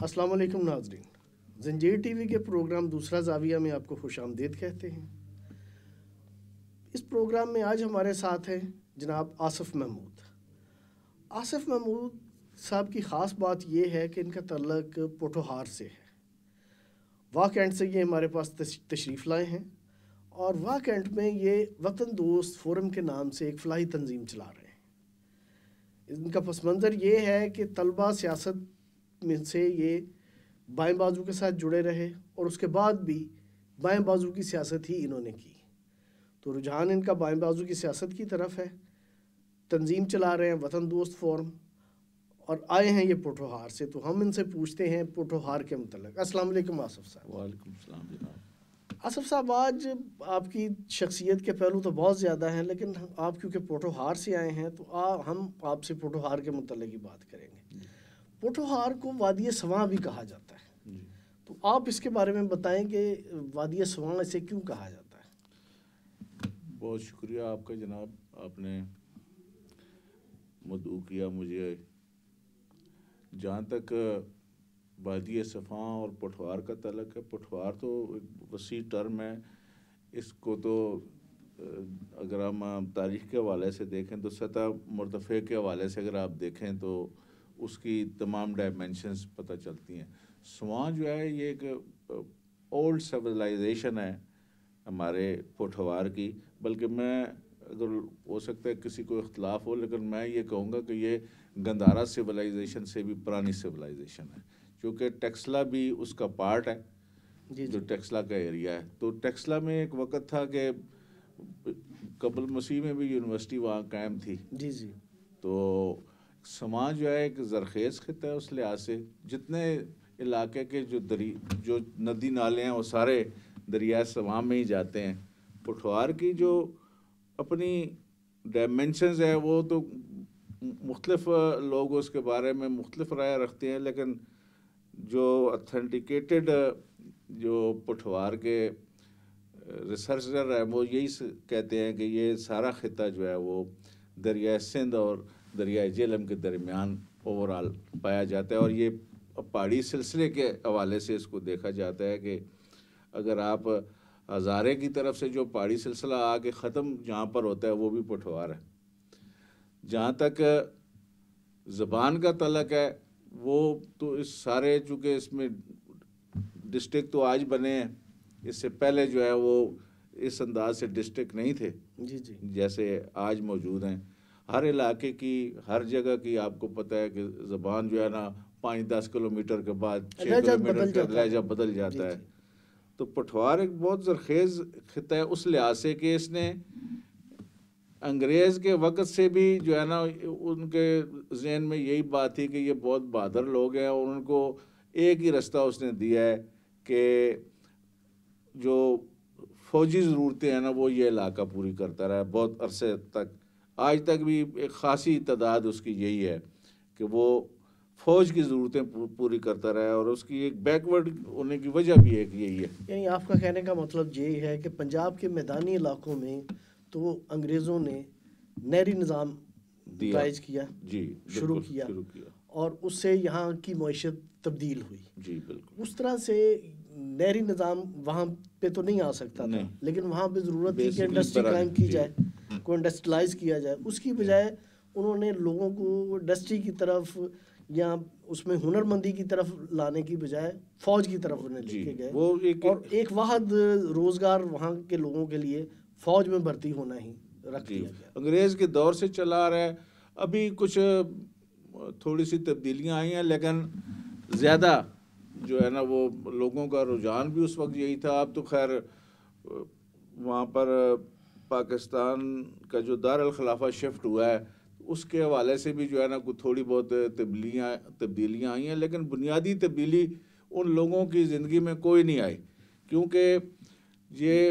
السلام علیکم ناظرین، زنجیر ٹی وی کے پروگرام دوسرا زاویہ میں آپ کو خوش آمدید کہتے ہیں۔ اس پروگرام میں آج ہمارے ساتھ ہیں جناب آصف محمود۔ آصف محمود صاحب کی خاص بات یہ ہے کہ ان کا تعلق پوٹھوہار سے ہے۔ واہ کینٹ سے یہ ہمارے پاس تشریف لائے ہیں اور واہ کینٹ میں یہ وطن دوست فورم کے نام سے ایک فلاحی تنظیم چلا رہے ہیں۔ ان کا پس منظر یہ ہے کہ طلبہ سیاست میں سے یہ بائیں بازو کے ساتھ جڑے رہے اور اس کے بعد بھی بائیں بازو کی سیاست ہی انہوں نے کی، تو رجحان ان کا بائیں بازو کی سیاست کی طرف ہے۔ تنظیم چلا رہے ہیں وطن دوست فورم اور آئے ہیں یہ پوٹھوہار سے، تو ہم ان سے پوچھتے ہیں پوٹھوہار کے متعلق۔ السلام علیکم آصف صاحب۔ وعلیکم السلام جناب۔ آصف صاحب، آج آپ کی شخصیت کے پہلو تو بہت زیادہ ہیں، لیکن آپ کیونکہ پوٹھوہار سے آئے ہیں تو ہم آپ سے پوٹھوہار کے متعلق ہی بات کریں گے۔ پوٹھوہار کو وادی سواں بھی کہا جاتا ہے، تو آپ اس کے بارے میں بتائیں کہ وادی سواں اسے کیوں کہا جاتا ہے؟ بہت شکریہ آپ کا جناب، آپ نے مدعو کیا مجھے۔ جہاں تک وادی صفاں اور پوٹھوہار کا تعلق ہے، پوٹھوہار تو ایک وسیع ٹرم ہے۔ اس کو تو اگر ہم تاریخ کے حوالے سے دیکھیں تو سطح مرتفع کے حوالے سے اگر آپ دیکھیں تو اس کی تمام ڈائمینشنز پتہ چلتی ہیں۔ سواں جو ہے یہ ایک اولڈ سویلائزیشن ہے ہمارے پوٹھوہار کی، بلکہ میں اگر ہو سکتا ہے کسی کو اختلاف ہو، لیکن میں یہ کہوں گا کہ یہ گندھارا سویلائزیشن سے بھی پرانی سویلائزیشن ہے، کیونکہ ٹیکسلا بھی اس کا پارٹ ہے، جو ٹیکسلا کا ایریا ہے۔ تو ٹیکسلا میں ایک وقت تھا کہ قبل مسیح میں بھی یونیورسٹی وہاں قائم تھی۔ تو سواں جو ہے ایک زرخیز خطہ ہے اس لحاظ سے، جتنے علاقے کے جو ندی نالے ہیں وہ سارے دریائے سواں میں ہی جاتے ہیں۔ پوٹھوہار کی جو اپنی ڈائمینشنز ہے وہ تو مختلف لوگ اس کے بارے میں مختلف رائے رکھتے ہیں، لیکن جو اتھینٹیکیٹڈ جو پوٹھوہار کے ریسرچر ہے وہ یہی کہتے ہیں کہ یہ سارا خطہ جو ہے وہ دریائے سندھ اور دریائے جہلم کے درمیان اوورال پایا جاتا ہے، اور یہ پہاڑی سلسلے کے حوالے سے اس کو دیکھا جاتا ہے کہ اگر آپ ہزارے کی طرف سے جو پہاڑی سلسلہ آگے ختم جہاں پر ہوتا ہے وہ بھی پوٹھوہار ہے۔ جہاں تک زبان کا تعلق ہے وہ تو اس سارے، چونکہ اس میں ڈسٹرکٹ تو آج بنے ہیں، اس سے پہلے جو ہے وہ اس انداز سے ڈسٹرکٹ نہیں تھے جیسے آج موجود ہیں۔ ہر علاقے کی، ہر جگہ کی آپ کو پتہ ہے کہ زبان جو ہے نا 5-10 کلومیٹر کے بعد 6 کلومیٹر کا لہجہ بدل جاتا ہے۔ تو پوٹھوہار ایک بہت زرخیز خطہ ہے اس لحاظ سے کہ اس نے انگریز کے وقت سے بھی جو ہے نا ان کے ذہن میں یہی بات تھی کہ یہ بہت بہادر لوگ ہیں، اور ان کو ایک ہی رستہ اس نے دیا ہے کہ جو فوجی ضرورتیں ہیں نا وہ یہ علاقہ پوری کرتا رہا ہے بہت عرصے تک۔ آج تک بھی ایک خاصی تعداد اس کی یہی ہے کہ وہ فوج کی ضرورتیں پوری کرتا رہا ہے، اور اس کی ایک بیکورڈ ہونے کی وجہ بھی ایک یہی ہے۔ یعنی آپ کا کہنے کا مطلب یہ ہے کہ پنجاب کے میدانی علاقوں میں تو انگریزوں نے نہری نظام رائج کیا، شروع کیا، اور اس سے یہاں کی معیشت تبدیل ہوئی۔ جی بالکل۔ اس طرح سے نہری نظام وہاں پہ تو نہیں آ سکتا تھا، لیکن وہاں پہ ضرورت تھی کہ انڈسٹری قائم کی جائے، کو انڈسٹریلائز کیا جائے۔ اس کی بجائے انہوں نے لوگوں کو انڈسٹری کی طرف یا اس میں ہنر مندی کی طرف لانے کی بجائے فوج کی طرف انہیں لے کے گئے، اور ایک واحد روزگار وہاں کے لوگوں کے لیے فوج میں بھرتی ہونا ہی رکھ دیا گیا۔ انگریز کے دور سے چلا آ رہا ہے، ابھی کچھ تھوڑی سی تبدیلیاں آئی ہیں، لیکن زیادہ جو ہے نا وہ لوگوں کا رجحان بھی اس وقت یہی تھا۔ اب تو خیر وہاں پر پاکستان کا جو دارالخلافہ شفٹ ہوا ہے اس کے حوالے سے بھی جو ہے نا تھوڑی بہت تبدیلیاں آئی ہیں، لیکن بنیادی تبدیلی ان لوگوں کی زندگی میں کوئی نہیں آئی، کیونکہ یہ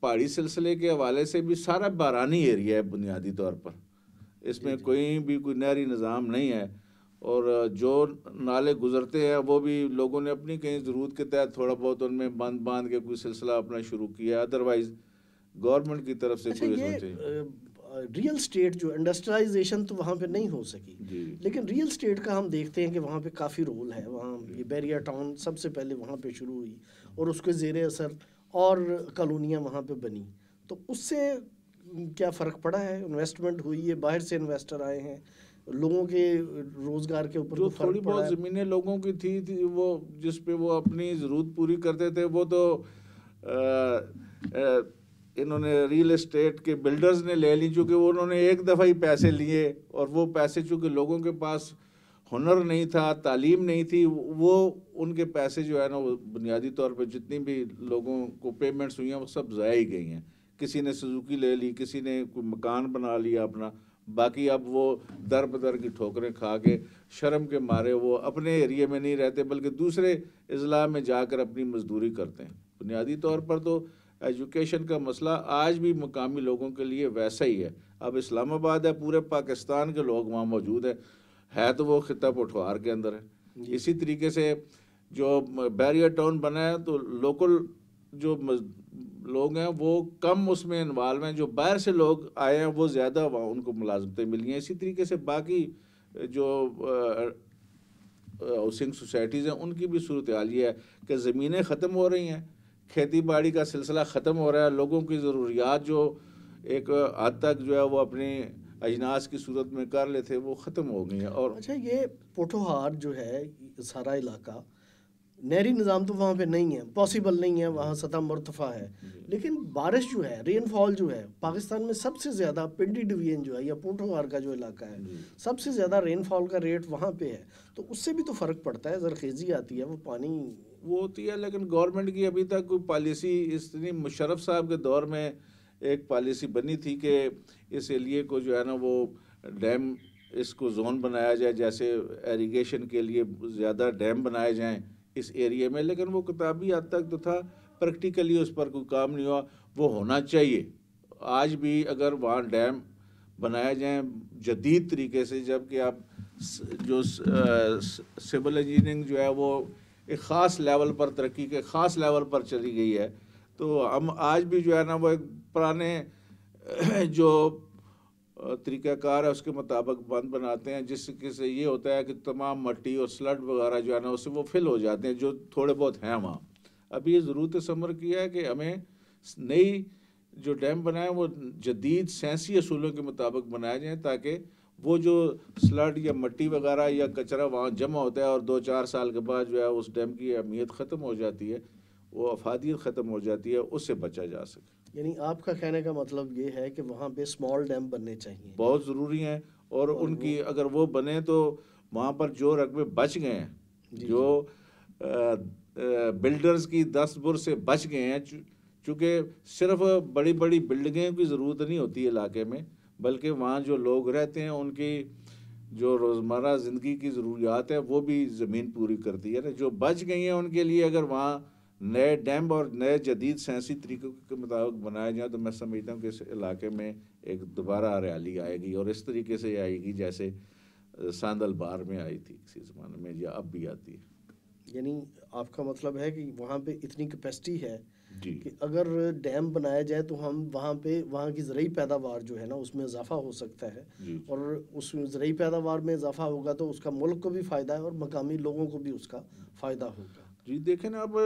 پہاڑی سلسلے کے حوالے سے بھی سارا بارانی ایریا ہے بنیادی طور پر، اس میں کوئی بھی کوئی نہری نظام نہیں ہے، اور جو نالے گزرتے ہیں وہ بھی لوگوں نے اپنی کہیں ضرورت کے تحت تھوڑا بہت ان میں باندھ کے کوئی سلسلہ اپنا شروع کیا، ادروائز گورنمنٹ کی طرف سے کوئی یہ ریئل اسٹیٹ جو انڈسٹریلائزیشن تو وہاں پہ نہیں ہو سکی، لیکن ریئل اسٹیٹ کا ہم دیکھتے ہیں کہ وہاں پہ کافی رول ہے. وہاں یہ بیریا ٹاؤن سب سے پہلے وہاں پہ شروع ہوئی اور اس کے زیر اثر اور کالونیاں وہاں پہ بنی. تو اس سے کیا فرق پڑا ہے؟ انویسٹمنٹ ہوئی ہے، باہر سے انویسٹر آئے ہیں، لوگوں کے روزگار کے اوپر جو تھوڑی بہت زمینیں لوگوں کی تھی وہ جس پہ وہ اپنی ضرورت پوری کرتے تھے، وہ تو انہوں نے ریئل اسٹیٹ کے بلڈرز نے لے لی، چونکہ انہوں نے ایک دفعہ ہی پیسے لیے، اور وہ پیسے چونکہ لوگوں کے پاس ہنر نہیں تھا، تعلیم نہیں تھی، وہ ان کے پیسے جو ہے نا وہ بنیادی طور پہ جتنی بھی لوگوں کو پیمنٹس ہوئی ہیں وہ سب ضائع ہی گئی ہیں. کسی نے سزوکی لے لی، کسی نے کوئی مکان بنا لیا اپنا، باقی اب وہ در بدر کی ٹھوکریں کھا کے شرم کے مارے وہ اپنے ایریے میں نہیں رہتے بلکہ دوسرے اضلاع میں جا کر اپنی مزدوری کرتے ہیں. بنیادی طور پر تو ایجوکیشن کا مسئلہ آج بھی مقامی لوگوں کے لیے ویسا ہی ہے. اب اسلام آباد ہے، پورے پاکستان کے لوگ وہاں موجود ہیں، ہے تو وہ خطہ پٹھوار کے اندر ہے. اسی طریقے سے جو بیریا ٹاؤن بنا ہے تو لوکل جو لوگ ہیں وہ کم اس میں انوالو ہیں، جو باہر سے لوگ آئے ہیں وہ زیادہ ان کو ملازمتیں ملی ہیں. اسی طریقے سے باقی جو ہاؤسنگ سوسائٹیز ہیں ان کی بھی صورتحال یہ ہے کہ زمینیں ختم ہو رہی ہیں، کھیتی باڑی کا سلسلہ ختم ہو رہا ہے، لوگوں کی ضروریات جو ایک حد تک جو ہے وہ اپنی اجناس کی صورت میں کر لیتے وہ ختم ہو گئی ہیں. اور اچھا، یہ پوٹھوہار جو ہے سارا علاقہ، نہری نظام تو وہاں پہ نہیں ہے، پاسبل نہیں ہے، وہاں سطح مرتفع ہے، لیکن بارش جو ہے، رین فال جو ہے، پاکستان میں سب سے زیادہ پنڈی ڈویژن جو ہے یا پوٹھوہار کا جو علاقہ ہے سب سے زیادہ رین فال کا ریٹ وہاں پہ ہے. تو اس سے بھی تو فرق پڑتا ہے، زرخیزی آتی ہے، وہ پانی وہ ہوتی ہے. لیکن گورنمنٹ کی ابھی تک کوئی پالیسی اتنی، مشرف صاحب کے دور میں ایک پالیسی بنی تھی کہ اس ایریے کو جو ہے نا وہ ڈیم، اس کو زون بنایا جائے، جیسے ایریگیشن کے لیے زیادہ ڈیم بنائے جائیں اس ایریے میں، لیکن وہ کتابی حد تک تو تھا، پریکٹیکلی اس پر کوئی کام نہیں ہوا. وہ ہونا چاہیے. آج بھی اگر وہاں ڈیم بنائے جائیں جدید طریقے سے، جب کہ آپ جو سول انجینئرنگ جو ہے وہ ایک خاص لیول پر ترقی کے خاص لیول پر چلی گئی ہے، تو ہم آج بھی جو ہے نا وہ ایک پرانے جو طریقہ کار ہے اس کے مطابق بند بناتے ہیں، جس سے یہ ہوتا ہے کہ تمام مٹی اور سلڈ وغیرہ جو ہے نا اس سے وہ فل ہو جاتے ہیں جو تھوڑے بہت ہیں وہاں. ابھی یہ ضرورت سمر کیا ہے کہ ہمیں نئی جو ڈیم بنائیں وہ جدید سائنسی اصولوں کے مطابق بنائے جائیں، تاکہ وہ جو سلڈ یا مٹی وغیرہ یا کچرا وہاں جمع ہوتا ہے اور 2-4 سال کے بعد جو ہے اس ڈیم کی اہمیت ختم ہو جاتی ہے، وہ افادیت ختم ہو جاتی ہے، اس سے بچا جا سکے. یعنی آپ کا کہنے کا مطلب یہ ہے کہ وہاں پہ اسمال ڈیم بننے چاہیے، بہت ضروری ہیں. اور ان کی اگر وہ بنے تو وہاں پر جو رقبے بچ گئے ہیں، جو بلڈرز کی دست بر سے بچ گئے ہیں، چونکہ صرف بڑی بڑی بلڈنگیں کی ضرورت نہیں ہوتی علاقے میں، بلکہ وہاں جو لوگ رہتے ہیں ان کی جو روزمرہ زندگی کی ضروریات ہے وہ بھی زمین پوری کرتی ہے. جو بچ گئی ہیں ان کے لیے اگر وہاں نئے ڈیم اور نئے جدید سائنسی طریقوں کے مطابق بنائے جائیں تو میں سمجھتا ہوں کہ اس علاقے میں ایک دوبارہ ہریالی آئے گی، اور اس طریقے سے آئے گی جیسے ساندل بار میں آئی تھی کسی زمانے میں، یا اب بھی آتی ہے. یعنی آپ کا مطلب ہے کہ وہاں پہ اتنی کیپیسٹی ہے جی کہ اگر ڈیم بنایا جائے تو ہم وہاں کی زرعی پیداوار جو ہے نا اس میں اضافہ ہو سکتا ہے، اور اس زرعی پیداوار میں اضافہ ہوگا تو اس کا ملک کو بھی فائدہ ہے اور مقامی لوگوں کو بھی اس کا فائدہ ہوگا. جی دیکھیں نا، اب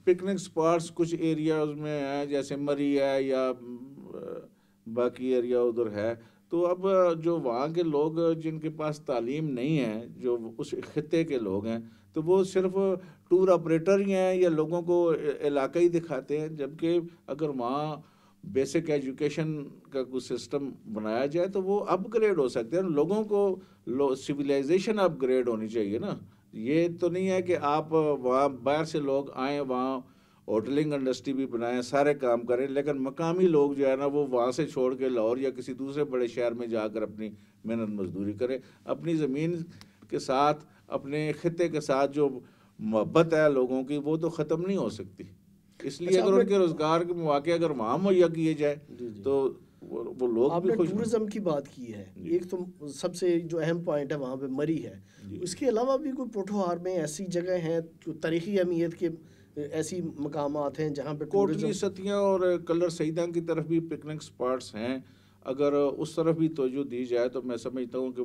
پکنک سپاٹس کچھ ایریاز میں ہیں، جیسے مری ہے یا باقی ایریا ادھر ہے، تو اب جو وہاں کے لوگ جن کے پاس تعلیم نہیں ہے، جو اس خطے کے لوگ ہیں، تو وہ صرف ٹور آپریٹر ہی ہیں یا لوگوں کو علاقہ ہی دکھاتے ہیں. جبکہ اگر وہاں بیسک ایجوکیشن کا کوئی سسٹم بنایا جائے تو وہ اپ گریڈ ہو سکتے ہیں. لوگوں کو سویلائزیشن اپ گریڈ ہونی چاہیے نا. یہ تو نہیں ہے کہ آپ وہاں باہر سے لوگ آئیں، وہاں ہوٹلنگ انڈسٹری بھی بنائیں، سارے کام کریں، لیکن مقامی لوگ جو ہے نا وہ وہاں سے چھوڑ کے لاہور یا کسی دوسرے بڑے شہر میں جا کر اپنی محنت مزدوری کریں. اپنی زمین کے ساتھ، اپنے خطے کے ساتھ جو محبت ہے لوگوں کی وہ تو ختم نہیں ہو سکتی. اس لیے اگر ان کے روزگار کے مواقع اگر وہاں مہیا کیے جائے تو وہ لوگ آپ بھی نے خوش. ٹورزم کی بات کی ہے، ایک تو سب سے جو اہم پوائنٹ ہے وہاں پہ مری ہے. اس کے علاوہ بھی کوئی پوٹھوہار میں ایسی جگہ ہیں جو تاریخی اہمیت کے ایسی مقامات ہیں جہاں پہ کوٹلی ستیاں اور کلر سیداں کی طرف بھی پکنک سپاٹس ہیں. اگر اس طرف بھی توجہ دی جائے تو میں سمجھتا ہوں کہ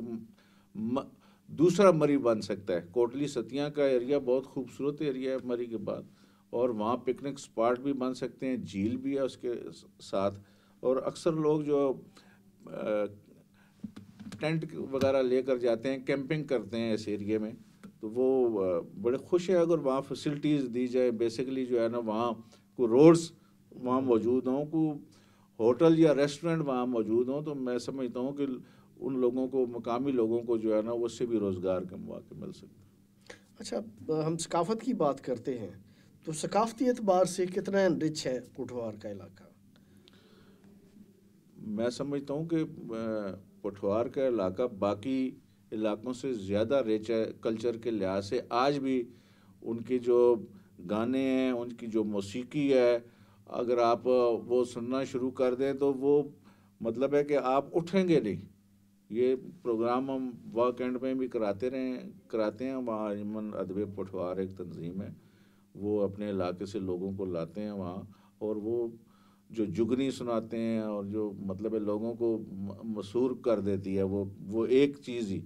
دوسرا مری بن سکتا ہے. کوٹلی ستیاں کا ایریا بہت خوبصورت ایریا ہے مری کے بعد, اور وہاں پکنک سپاٹ بھی بن سکتے ہیں, جھیل بھی ہے اس کے ساتھ, اور اکثر لوگ جو ٹینٹ وغیرہ لے کر جاتے ہیں, کیمپنگ کرتے ہیں اس ایریے میں, تو وہ بڑے خوش ہیں اگر وہاں فیسلٹیز دی جائے. بیسیکلی جو ہے نا وہاں کو روڈز وہاں موجود ہوں, کو ہوٹل یا ریسٹورنٹ وہاں موجود ہوں, تو میں سمجھتا ہوں کہ ان لوگوں کو, مقامی لوگوں کو جو ہے نا اس سے بھی روزگار کے مواقع مل سکتے ہیں. اچھا, ہم ثقافت کی بات کرتے ہیں تو ثقافتی اعتبار سے کتنا انرچ ہے پوٹھوہار کا علاقہ؟ میں سمجھتا ہوں کہ پوٹھوہار کا علاقہ باقی علاقوں سے زیادہ ریچ ہے کلچر کے لحاظ سے. آج بھی ان کے جو گانے ہیں, ان کی جو موسیقی ہے, اگر آپ وہ سننا شروع کر دیں تو وہ مطلب ہے کہ آپ اٹھیں گے نہیں. یہ پروگرام ہم واک اینڈ میں بھی کراتے ہیں. وہاں ایمن ادب پوٹھوہار ایک تنظیم ہے, وہ اپنے علاقے سے لوگوں کو لاتے ہیں وہاں, اور وہ جو جگنی سناتے ہیں اور جو مطلب ہے لوگوں کو مسحور کر دیتی ہے وہ ایک چیز ہی.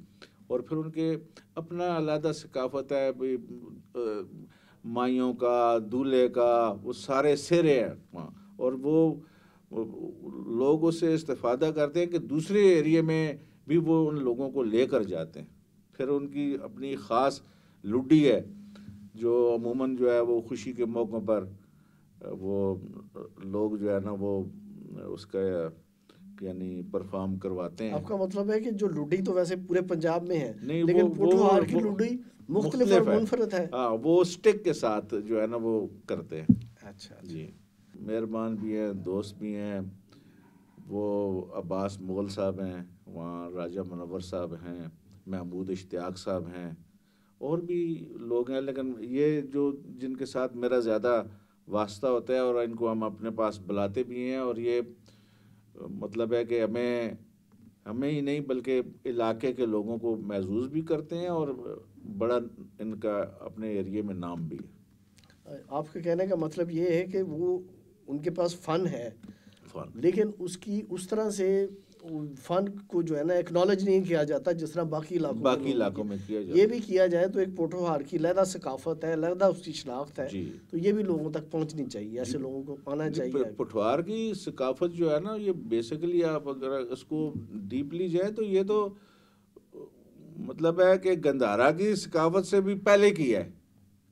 اور پھر ان کے اپنا علیحدہ ثقافت ہے, مائیوں کا, دولہے کا, وہ سارے سیرے ہیں وہاں, اور وہ لوگ اس سے استفادہ کرتے ہیں کہ دوسرے ایریے میں بھی وہ ان لوگوں کو لے کر جاتے ہیں. پھر ان کی اپنی خاص لڈی ہے جو عموماً جو ہے وہ خوشی کے موقعوں پر وہ لوگ جو ہے نا وہ اس کا یعنی پرفارم کرواتے ہیں. آپ کا مطلب ہے کہ جو لڈی تو ویسے پورے پنجاب میں ہے, نہیں, لیکن پوٹھوہار کی لڈی مختلف اور منفرد ہے. ہاں, وہ اسٹک کے ساتھ جو ہے نا وہ کرتے ہیں. اچھا جی, مہربان بھی ہیں, دوست بھی ہیں. وہ عباس مغل صاحب ہیں وہاں, راجہ منور صاحب ہیں, محمود اشتیاق صاحب ہیں, اور بھی لوگ ہیں. لیکن یہ جو جن کے ساتھ میرا زیادہ واسطہ ہوتا ہے اور ان کو ہم اپنے پاس بلاتے بھی ہیں, اور یہ مطلب ہے کہ ہمیں ہی نہیں بلکہ علاقے کے لوگوں کو محظوظ بھی کرتے ہیں, اور بڑا ان کا اپنے ایریے میں نام بھی ہے. آپ کے کہنے کا مطلب یہ ہے کہ وہ ان کے پاس فن ہے, لیکن اس طرح سے فن کو جو ہے نا ایکنالج نہیں کیا جاتا جس طرح باقی علاقوں میں کیا جاتا. یہ بھی کیا جائے تو ایک پوٹھوہار کی علیحدہ ثقافت ہے, علیحدہ اس کی شناخت ہے, تو یہ بھی لوگوں تک پہنچنی چاہیے, ایسے لوگوں کو آنا چاہیے. پوٹھوہار کی ثقافت جو ہے نا, یہ بیسیکلی آپ اگر اس کو ڈیپلی جائیں تو یہ تو مطلب ہے کہ گندھارا کی ثقافت سے بھی پہلے کی ہے,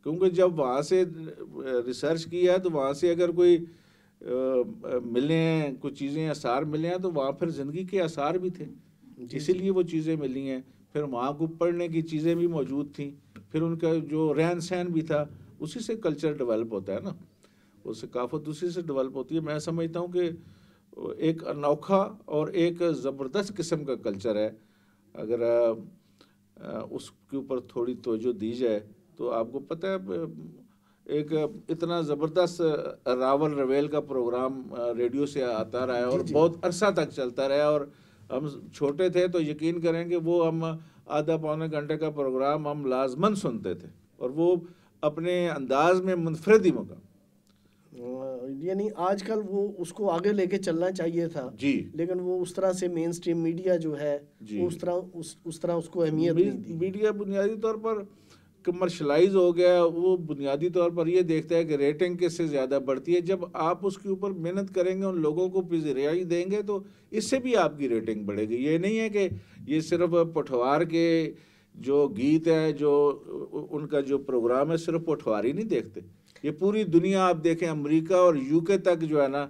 کیونکہ جب وہاں سے ریسرچ کیا ہے تو وہاں سے اگر کوئی ملے ہیں, کچھ چیزیں آثار ملے ہیں, تو وہاں پھر زندگی کے آثار بھی تھے, اسی لیے وہ چیزیں ملی ہیں. پھر وہاں کو پڑھنے کی چیزیں بھی موجود تھیں, پھر ان کا جو رہن سہن بھی تھا, اسی سے کلچر ڈیولپ ہوتا ہے نا, وہ ثقافت اسی سے ڈیولپ ہوتی ہے. میں سمجھتا ہوں کہ ایک انوکھا اور ایک زبردست قسم کا کلچر ہے. اگر اس کے اوپر تھوڑی توجہ دی جائے تو آپ کو پتہ ہے ایک اتنا زبردست راول رویل کا پروگرام ریڈیو سے آتا رہا ہے اور بہت عرصہ تک چلتا رہا, اور ہم چھوٹے تھے تو یقین کریں کہ وہ ہم آدھا پونے گھنٹے کا پروگرام ہم لازماً سنتے تھے, اور وہ اپنے انداز میں منفرد ہی مقام. یعنی آج کل وہ اس کو آگے لے کے چلنا چاہیے تھا, لیکن وہ اس طرح سے مین اسٹریم میڈیا جو ہے اس طرح اس کو اہمیت نہیں دی. میڈیا بنیادی طور پر کمرشلائز ہو گیا. وہ بنیادی طور پر یہ دیکھتا ہے کہ ریٹنگ کس سے زیادہ بڑھتی ہے. جب آپ اس کے اوپر محنت کریں گے, ان لوگوں کو پذیرائی دیں گے, تو اس سے بھی آپ کی ریٹنگ بڑھے گی. یہ نہیں ہے کہ یہ صرف پوٹھوہار کے جو گیت ہے, جو ان کا جو پروگرام ہے, صرف پوٹھوہار ہی نہیں دیکھتے. یہ پوری دنیا آپ دیکھیں, امریکہ اور UK تک جو ہے نا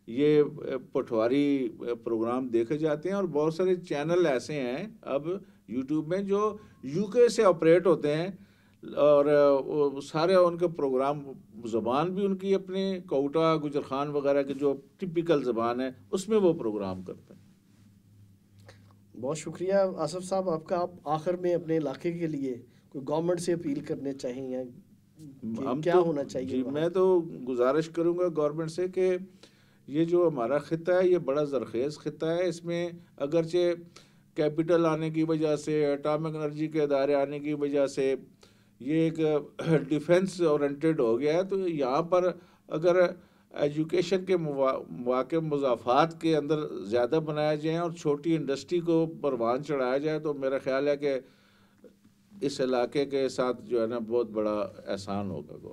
یہ پوٹھوہاری پروگرام دیکھے جاتے ہیں. اور بہت سارے چینل ایسے ہیں اب YouTube میں جو UK سے آپریٹ ہوتے ہیں, اور سارے ان کے پروگرام, زبان بھی ان کی اپنے کوٹا گجرخان وغیرہ کی جو ٹپیکل زبان ہے اس میں وہ پروگرام کرتے ہیں. بہت شکریہ آصف صاحب آپ کا. آپ آخر میں اپنے علاقے کے لیے کوئی گورنمنٹ سے اپیل کرنے چاہیں یا کیا ہونا چاہیے؟ جی, میں تو گزارش کروں گا گورنمنٹ سے کہ یہ جو ہمارا خطہ ہے یہ بڑا زرخیز خطہ ہے. اس میں اگرچہ کیپٹل آنے کی وجہ سے, اٹامک انرجی کے ادارے آنے کی وجہ سے یہ ایک ڈیفنس اورینٹیڈ ہو گیا ہے, تو یہاں پر اگر ایجوکیشن کے مواقع مضافات کے اندر زیادہ بنایا جائیں اور چھوٹی انڈسٹری کو پروان چڑھایا جائے تو میرا خیال ہے کہ اس علاقے کے ساتھ جو ہے نا بہت بڑا احسان ہوگا.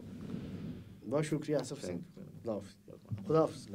بہت شکریہ آصف صاحب. خدا حافظ.